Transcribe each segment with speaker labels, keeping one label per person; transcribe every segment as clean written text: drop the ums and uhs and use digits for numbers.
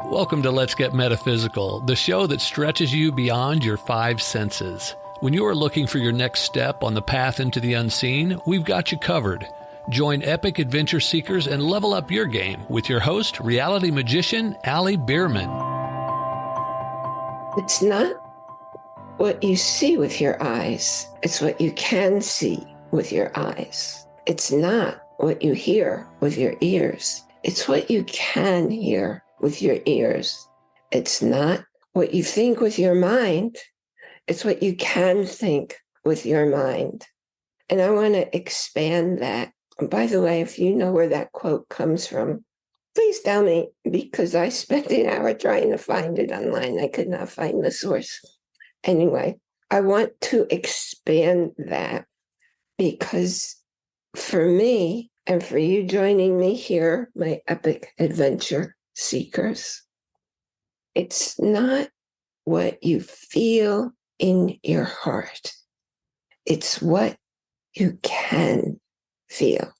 Speaker 1: Welcome to Let's Get Metaphysical, the show that stretches you beyond your five senses. When you are looking for your next step on the path into the unseen, we've got you covered. Join epic adventure seekers and level up your game with your host, reality magician Bierman.
Speaker 2: It's not what you see with your eyes. It's what you can see with your eyes. It's not what you hear with your ears. It's what you can hear with your ears. It's not what you think with your mind. It's what you can think with your mind. And I want to expand that. And by the way, if you know where that quote comes from, please tell me, because I spent an hour trying to find it online. I could not find the source. Anyway, I want to expand that because for me and for you joining me here, my epic adventure seekers, it's not what you feel in your heart. It's what you can feel.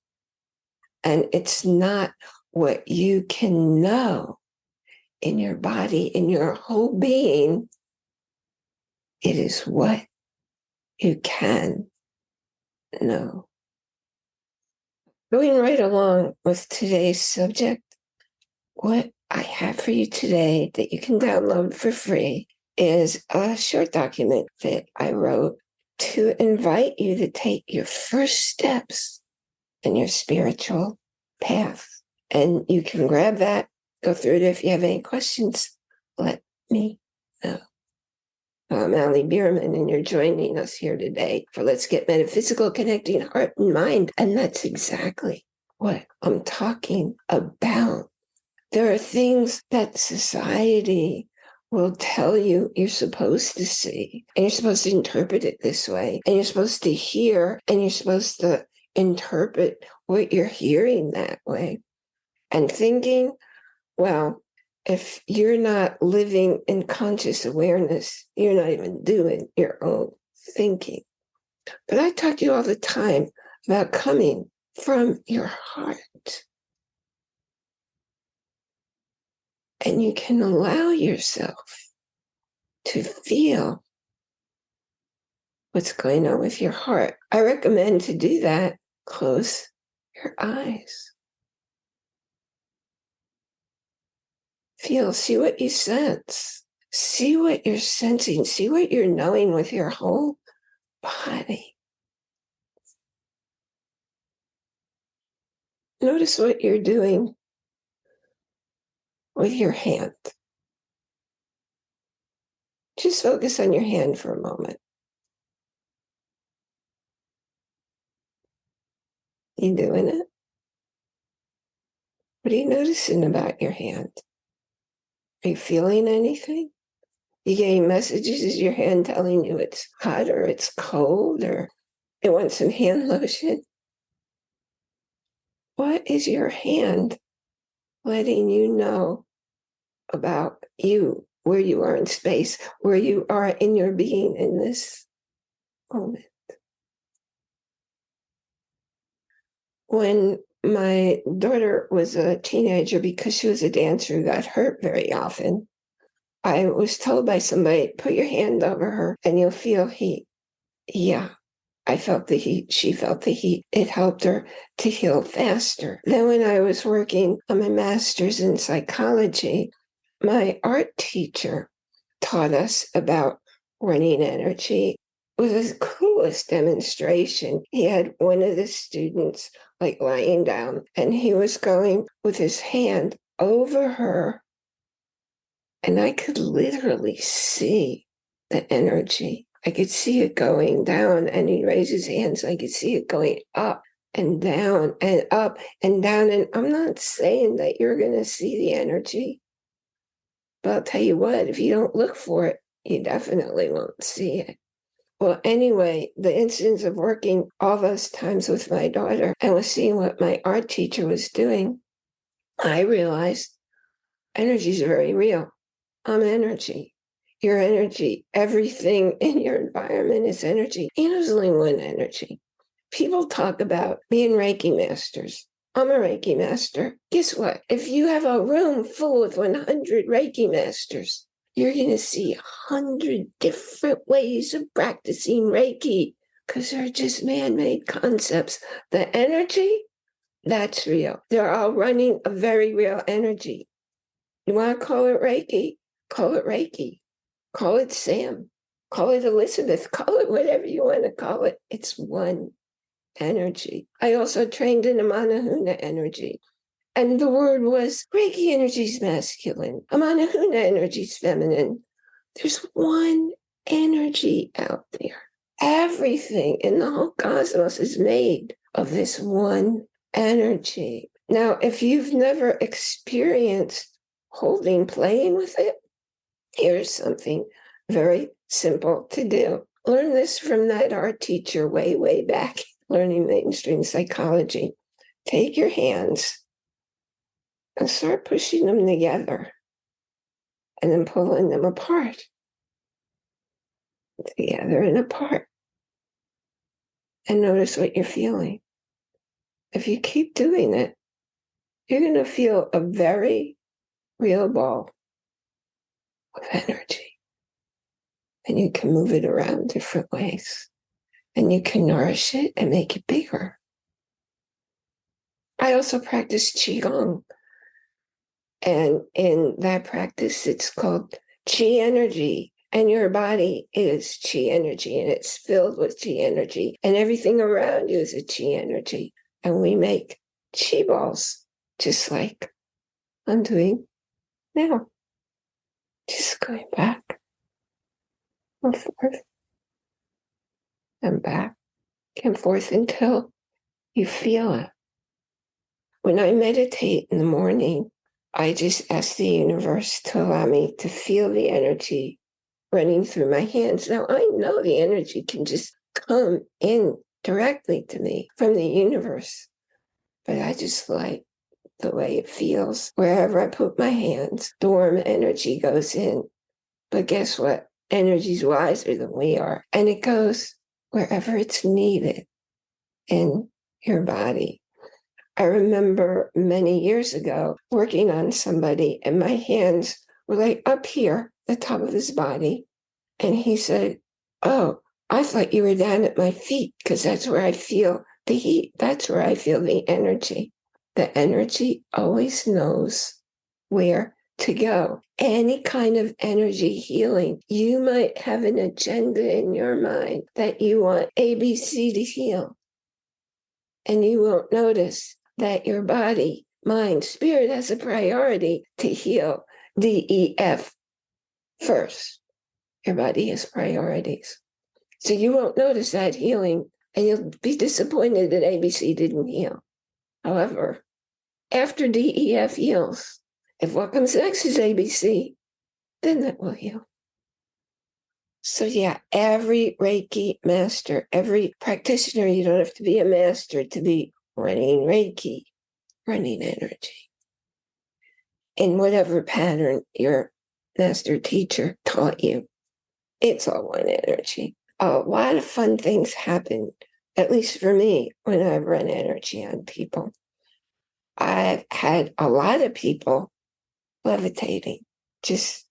Speaker 2: And it's not what you can know in your body, in your whole being. It is what you can know. Going right along with today's subject, what I have for you today that you can download for free is a short document that I wrote to invite you to take your first steps in your spiritual path. And you can grab that, go through it. If you have any questions, let me know. I'm Bierman, and you're joining us here today for Let's Get Metaphysical, connecting heart and mind. And that's exactly what I'm talking about. There are things that society will tell you you're supposed to see, and you're supposed to interpret it this way, and you're supposed to hear, and you're supposed to interpret what you're hearing that way. And thinking, well, if you're not living in conscious awareness, you're not even doing your own thinking. But I talk to you all the time about coming from your heart. And you can allow yourself to feel what's going on with your heart. I recommend to do that, close your eyes. Feel, see what you sense. See what you're sensing. See what you're knowing with your whole body. Notice what you're doing with your hand. Just focus on your hand for a moment. You doing it? What are you noticing about your hand? Are you feeling anything? You getting messages? Is your hand telling you it's hot or it's cold or it wants some hand lotion? What is your hand letting you know about you, where you are in space, where you are in your being in this moment? When my daughter was a teenager, because she was a dancer who got hurt very often, I was told by somebody, put your hand over her and you'll feel heat. Yeah, I felt the heat. She felt the heat. It helped her to heal faster. Then when I was working on my master's in psychology, my art teacher taught us about running energy. It was the coolest demonstration. He had one of the students like lying down, and he was going with his hand over her, and I could literally see the energy. I could see it going down, and he raised his hands. I could see it going up and down and up and down. And I'm not saying that you're going to see the energy, but I'll tell you what, if you don't look for it, you definitely won't see it. Well, anyway, the incidents of working all those times with my daughter and was seeing what my art teacher was doing, I realized energy is very real. I'm energy. Your energy, everything in your environment is energy. And there's only one energy. People talk about being Reiki masters. I'm a Reiki master. Guess what? If you have a room full of 100 Reiki masters, you're going to see 100 different ways of practicing Reiki because they're just man-made concepts. The energy, that's real. They're all running a very real energy. You want to call it Reiki? Call it Reiki. Call it Sam. Call it Elizabeth. Call it whatever you want to call it. It's one energy. I also trained in Amanahuna energy. And the word was Reiki energy is masculine. Amanahuna energy is feminine. There's one energy out there. Everything in the whole cosmos is made of this one energy. Now, if you've never experienced holding, playing with it, here's something very simple to do. Learn this from that art teacher way, way back, learning mainstream psychology. Take your hands and start pushing them together and then pulling them apart. Together and apart. And notice what you're feeling. If you keep doing it, you're going to feel a very real ball of energy. And you can move it around different ways. And you can nourish it and make it bigger. I also practice Qigong. And in that practice, it's called Qi energy. And your body is Qi energy, and it's filled with Qi energy. And everything around you is a Qi energy. And we make Qi balls, just like I'm doing now. Just going back and forth and back and forth until you feel it. When I meditate in the morning, I just ask the universe to allow me to feel the energy running through my hands. Now, I know the energy can just come in directly to me from the universe, but I just like the way it feels. Wherever I put my hands, the warm energy goes in. But guess what? Energy's wiser than we are. And it goes wherever it's needed in your body. I remember many years ago working on somebody, and my hands were like up here, the top of his body. And he said, "Oh, I thought you were down at my feet because that's where I feel the heat. That's where I feel the energy." The energy always knows where to go. Any kind of energy healing, you might have an agenda in your mind that you want ABC to heal. And you won't notice that your body, mind, spirit has a priority to heal DEF first. Your body has priorities. So you won't notice that healing, and you'll be disappointed that ABC didn't heal. However, after DEF heals, if what comes next is ABC, then that will heal. So yeah, every Reiki master, every practitioner, you don't have to be a master to be running Reiki, running energy. In whatever pattern your master teacher taught you, it's all one energy. A lot of fun things happen, at least for me, when I run energy on people. I've had a lot of people levitating, just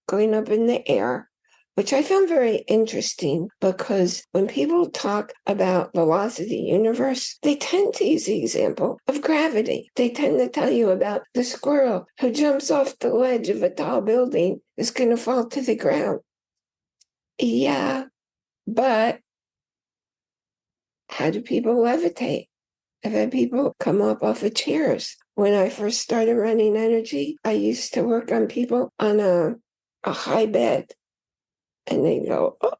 Speaker 2: going up in the air, which I found very interesting because when people talk about the laws of the universe, they tend to use the example of gravity. They tend to tell you about the squirrel who jumps off the ledge of a tall building is going to fall to the ground. Yeah, but how do people levitate? I've had people come up off of chairs. When I first started running energy, I used to work on people on a high bed, and they go, oh,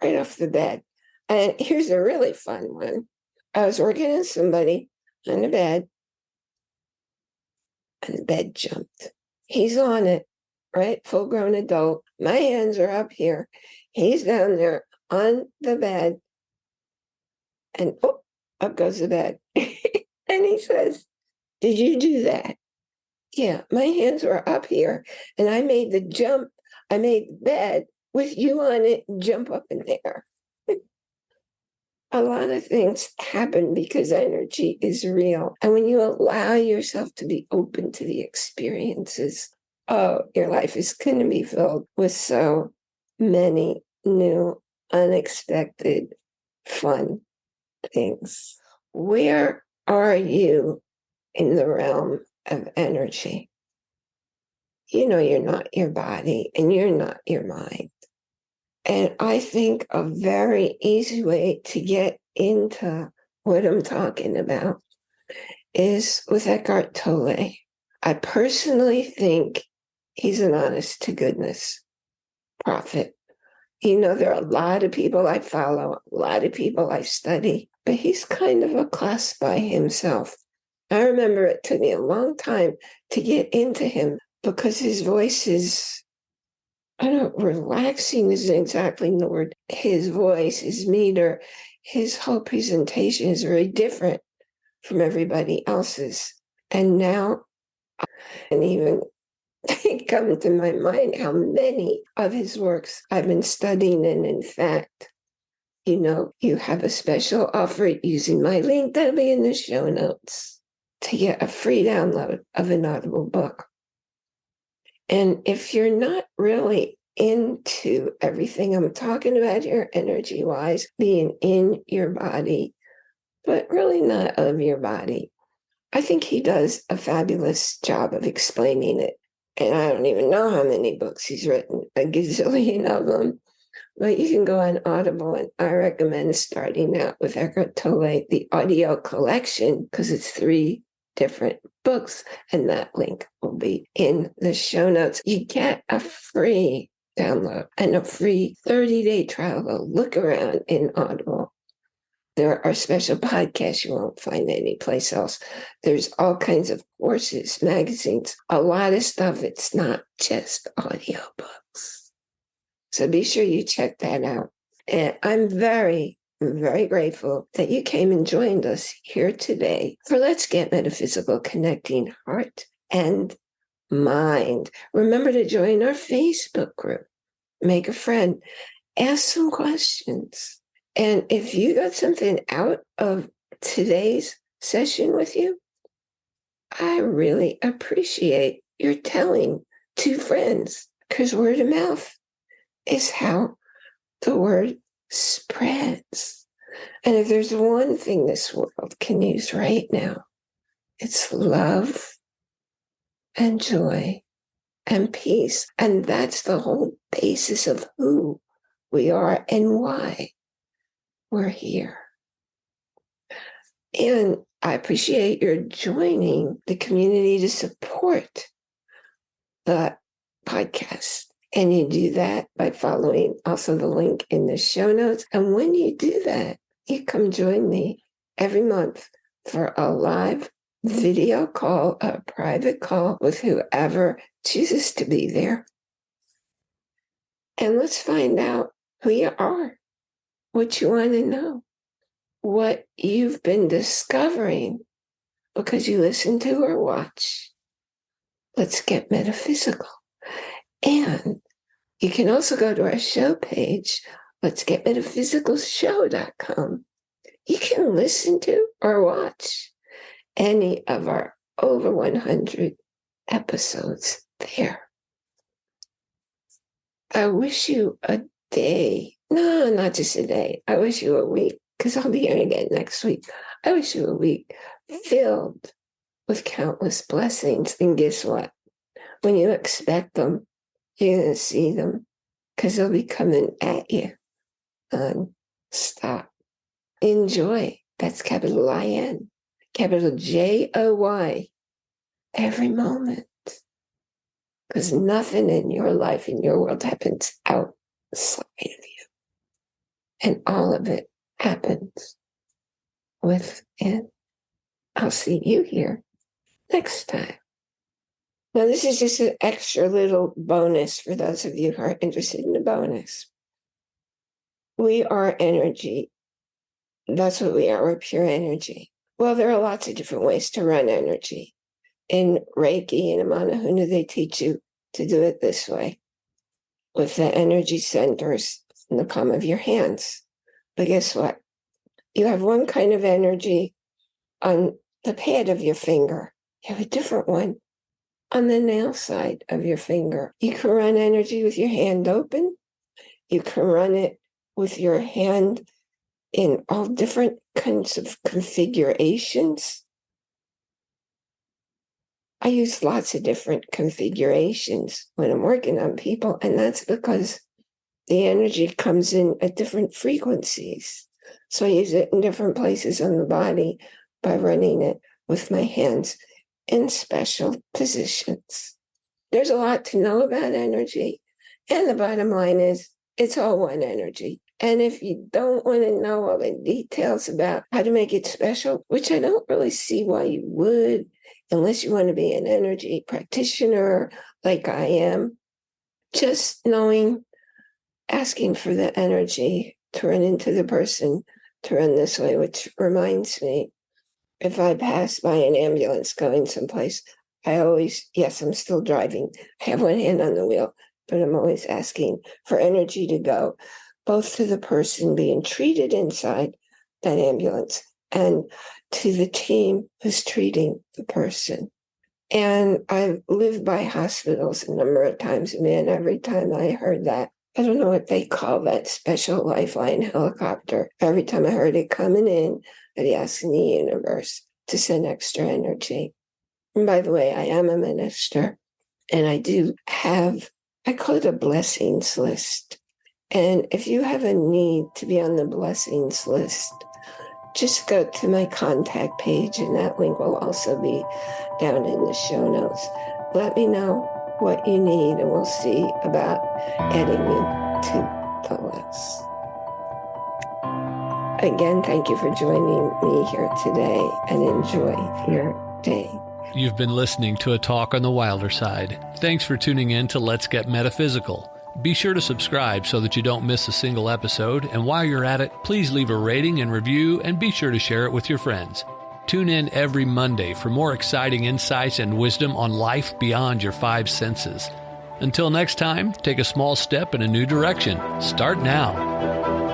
Speaker 2: right off the bed. And here's a really fun one. I was working on somebody on the bed, and the bed jumped. He's on it, right? Full-grown adult. My hands are up here. He's down there on the bed, and oh, up goes the bed. And he says, "Did you do that?" Yeah, my hands were up here, and I made the jump. I made the bed with you on it, jump up in there. a lot of things happen because energy is real. And when you allow yourself to be open to the experiences, oh, your life is going to be filled with so many new, unexpected, fun things. Where are you in the realm of energy? You know, you're not your body and you're not your mind. And I think a very easy way to get into what I'm talking about is with Eckhart Tolle. I personally think he's an honest to goodness prophet. You know, there are a lot of people I follow, a lot of people I study, but he's kind of a class by himself. I remember it took me a long time to get into him because his voice is, I don't know, relaxing isn't exactly the word. His voice, his meter, his whole presentation is very different from everybody else's. And now, and even it comes to my mind how many of his works I've been studying. And in fact, you know, you have a special offer using my link that'll be in the show notes to get a free download of an Audible book. And if you're not really into everything I'm talking about here, energy wise, being in your body, but really not of your body, I think he does a fabulous job of explaining it. And I don't even know how many books he's written, a gazillion of them. But you can go on Audible, and I recommend starting out with Eckhart Tolle, the audio collection, because it's 3 different books, and that link will be in the show notes. You get a free download and a free 30-day trial to look around in Audible. There are special podcasts you won't find anyplace else. There's all kinds of courses, magazines, a lot of stuff. It's not just audiobooks. So be sure you check that out. And I'm very, very grateful that you came and joined us here today for Let's Get Metaphysical, Connecting Heart and Mind. Remember to join our Facebook group, make a friend, ask some questions. And if you got something out of today's session with you, I really appreciate your telling 2 friends, because word of mouth is how the word spreads. And if there's one thing this world can use right now, it's love and joy and peace. And that's the whole basis of who we are and why we're here. And I appreciate your joining the community to support the podcast. And you do that by following also the link in the show notes. And when you do that, you come join me every month for a live video call, a private call with whoever chooses to be there. And let's find out who you are, what you want to know, what you've been discovering because you listen to or watch. Let's get metaphysical. And you can also go to our show page, letsgetmetaphysicalshow.com. You can listen to or watch any of our over 100 episodes there. I wish you a day. No, not just a day. I wish you a week, because I'll be here again next week. I wish you a week filled with countless blessings. And guess what? When you expect them, you're going to see them, because they'll be coming at you. Stop. Enjoy. That's capital I-N, capital J-O-Y, every moment. Because nothing in your life, in your world, happens outside of you. And all of it happens within. I'll see you here next time. Now, this is just an extra little bonus for those of you who are interested in the bonus. We are energy. That's what we are. We're pure energy. Well, there are lots of different ways to run energy. In Reiki and Amanahuna, they teach you to do it this way, with the energy centers in the palm of your hands. But guess what? You have one kind of energy on the pad of your finger. You have a different one on the nail side of your finger. You can run energy with your hand open. You can run it with your hand in all different kinds of configurations. I use lots of different configurations when I'm working on people, and that's because the energy comes in at different frequencies. So I use it in different places on the body by running it with my hands in special positions. There's a lot to know about energy, and the bottom line is it's all one energy. And if you don't want to know all the details about how to make it special, which I don't really see why you would, unless you want to be an energy practitioner like I am, just asking for the energy to run into the person to run this way, which reminds me, if I pass by an ambulance going someplace, yes, I'm still driving. I have one hand on the wheel, but I'm always asking for energy to go, both to the person being treated inside that ambulance and to the team who's treating the person. And I've lived by hospitals a number of times, man, every time I heard that, I don't know what they call that special lifeline helicopter. Every time I heard it coming in, I'd ask the universe to send extra energy. And by the way, I am a minister, and I call it a blessings list. And if you have a need to be on the blessings list, just go to my contact page, and that link will also be down in the show notes. Let me know what you need, and we'll see about adding you to the list. Again, thank you for joining me here today, and enjoy your day.
Speaker 1: You've been listening to a talk on the wilder side. Thanks for tuning in to Let's Get Metaphysical. Be sure to subscribe so that you don't miss a single episode, and while you're at it, please leave a rating and review, and be sure to share it with your friends. Tune in every Monday for more exciting insights and wisdom on life beyond your five senses. Until next time, take a small step in a new direction. Start now.